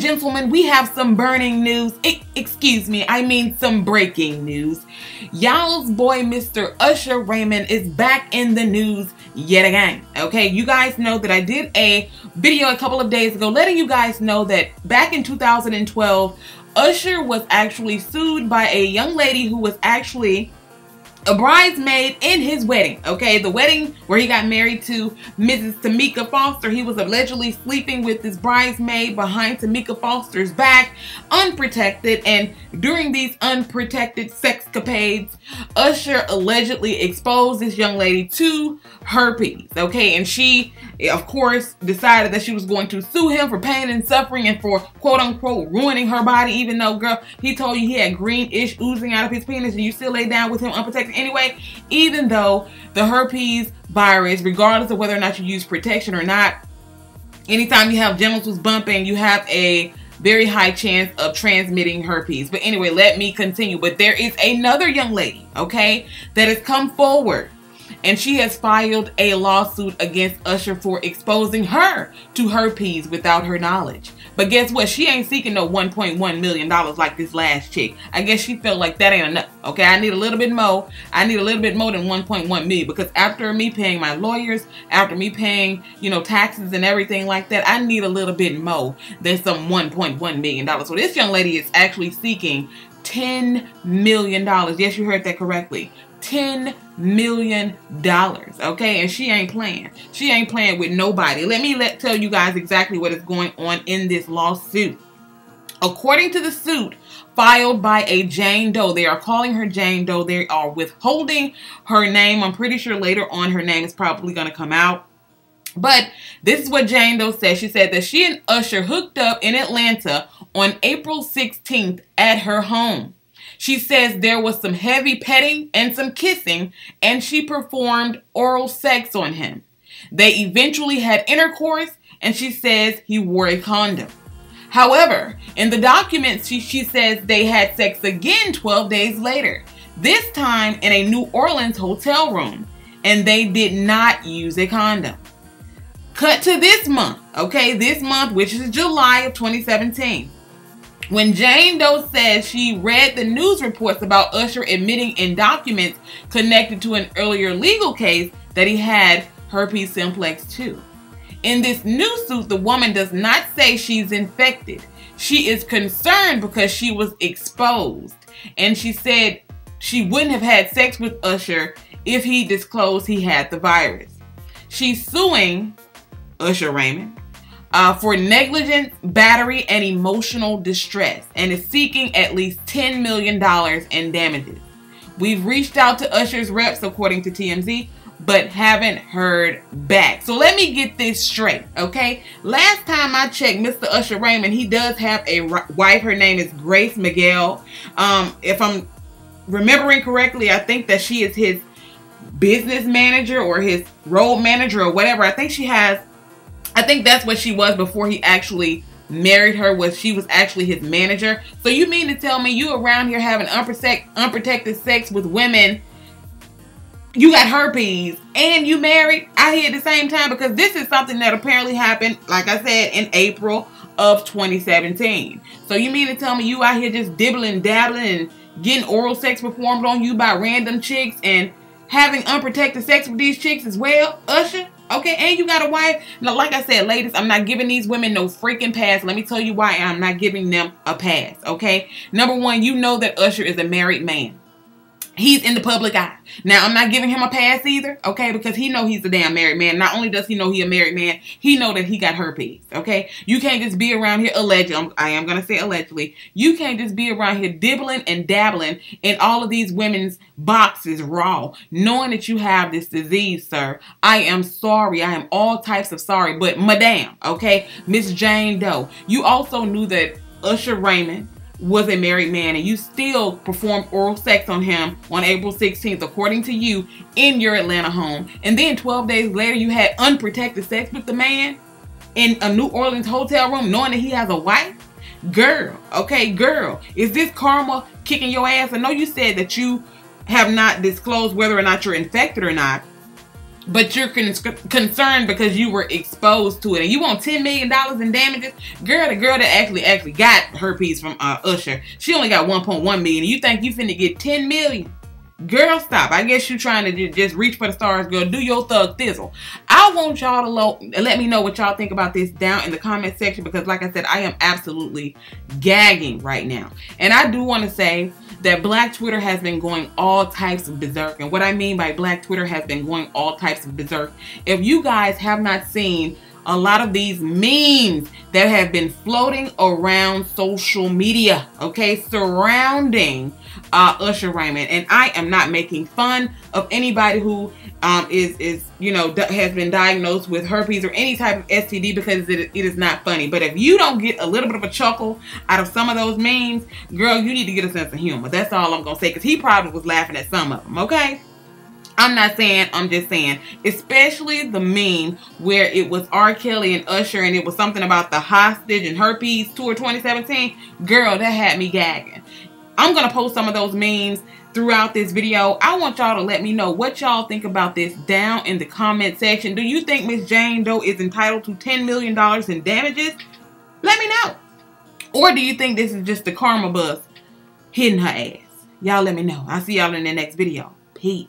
gentlemen, we have some burning news. Excuse me, I mean some breaking news. Y'all's boy, Mr. Usher Raymond, is back in the news yet again. Okay, you guys know that I did a video a couple of days ago letting you guys know that back in 2012, Usher was actually sued by a young lady who was actually a bridesmaid in his wedding. Okay, the wedding where he got married to Mrs. Tamika Foster. He was allegedly sleeping with this bridesmaid behind Tamika Foster's back, unprotected, and during these unprotected sexcapades, Usher allegedly exposed this young lady to herpes. Okay, and she, of course, decided that she was going to sue him for pain and suffering and for quote-unquote ruining her body, even though, girl, he told you he had greenish oozing out of his penis and you still lay down with him unprotected anyway. Even though the herpes virus, regardless of whether or not you use protection or not, anytime you have genitals bumping, you have a very high chance of transmitting herpes. But anyway, let me continue. But there is another young lady, okay, that has come forward, and she has filed a lawsuit against Usher for exposing her to herpes without her knowledge. But guess what? She ain't seeking no $1.1 million like this last chick. I guess she felt like that ain't enough. Okay, I need a little bit more. I need a little bit more than 1.1 million, because after me paying my lawyers, after me paying, you know, taxes and everything like that, I need a little bit more than some $1.1 million. So this young lady is actually seeking $10 million. Yes, you heard that correctly. $10 million, okay? And she ain't playing. She ain't playing with nobody. Let me tell you guys exactly what is going on in this lawsuit. According to the suit filed by a Jane Doe, they are calling her Jane Doe. They are withholding her name. I'm pretty sure later on her name is probably going to come out. But this is what Jane Doe said. She said that she and Usher hooked up in Atlanta on April 16th at her home. She says there was some heavy petting and some kissing, and she performed oral sex on him. They eventually had intercourse, and she says he wore a condom. However, in the documents, she says they had sex again 12 days later, this time in a New Orleans hotel room, and they did not use a condom. Cut to this month, okay, this month, which is July of 2017. When Jane Doe says she read the news reports about Usher admitting in documents connected to an earlier legal case that he had herpes simplex 2. In this new suit, the woman does not say she's infected. She is concerned because she was exposed. And she said she wouldn't have had sex with Usher if he disclosed he had the virus. She's suing Usher Raymond for negligence, battery, and emotional distress, and is seeking at least $10 million in damages. We've reached out to Usher's reps, according to TMZ, but haven't heard back. So let me get this straight, okay? Last time I checked, Mr. Usher Raymond, he does have a wife. Her name is Grace Miguel. If I'm remembering correctly, I think that she is his business manager or his road manager or whatever. I think that's what she was before he actually married her. She was actually his manager. So you mean to tell me you around here having unprotected sex with women, you got herpes, and you married out here at the same time? Because this is something that apparently happened, like I said, in April of 2017. So you mean to tell me you out here just dibbling, dabbling, and getting oral sex performed on you by random chicks and having unprotected sex with these chicks as well, Usher? Okay, and you got a wife. Now, like I said, ladies, I'm not giving these women no freaking pass. Let me tell you why I'm not giving them a pass, okay? Number one, you know that Usher is a married man. He's in the public eye. Now, I'm not giving him a pass either, okay? Because he know he's a damn married man. Not only does he know he a married man, he know that he got herpes, okay? You can't just be around here allegedly. I am going to say allegedly. You can't just be around here dibbling and dabbling in all of these women's boxes raw, knowing that you have this disease, sir. I am sorry. I am all types of sorry. But madam, okay, Miss Jane Doe, you also knew that Usher Raymond was a married man, and you still performed oral sex on him on April 16th, according to you, in your Atlanta home. And then 12 days later, you had unprotected sex with the man in a New Orleans hotel room, knowing that he has a wife? Girl, okay, girl, is this karma kicking your ass? I know you said that you have not disclosed whether or not you're infected or not, but you're concerned because you were exposed to it, and you want $10 million in damages. Girl, the girl that actually got herpes from Usher, she only got 1.1 million. You think you finna get 10 million? Girl, stop. I guess you trying to just reach for the stars, girl. Do your thug thizzle. I want y'all to let me know what y'all think about this down in the comment section, because like I said, I am absolutely gagging right now. And I do want to say that Black Twitter has been going all types of berserk. And what I mean by Black Twitter has been going all types of berserk, if you guys have not seen a lot of these memes that have been floating around social media, okay, surrounding Usher Raymond. And I am not making fun of anybody who is you know, has been diagnosed with herpes or any type of STD, because it is not funny. But if you don't get a little bit of a chuckle out of some of those memes, girl, you need to get a sense of humor. That's all I'm gonna say, because he probably was laughing at some of them, okay? I'm not saying, I'm just saying, especially the meme where it was R. Kelly and Usher, and it was something about the hostage and herpes tour 2017. Girl, that had me gagging. I'm going to post some of those memes throughout this video. I want y'all to let me know what y'all think about this down in the comment section. Do you think Miss Jane Doe is entitled to $10 million in damages? Let me know. Or do you think this is just the karma bus hitting her ass? Y'all let me know. I'll see y'all in the next video. Peace.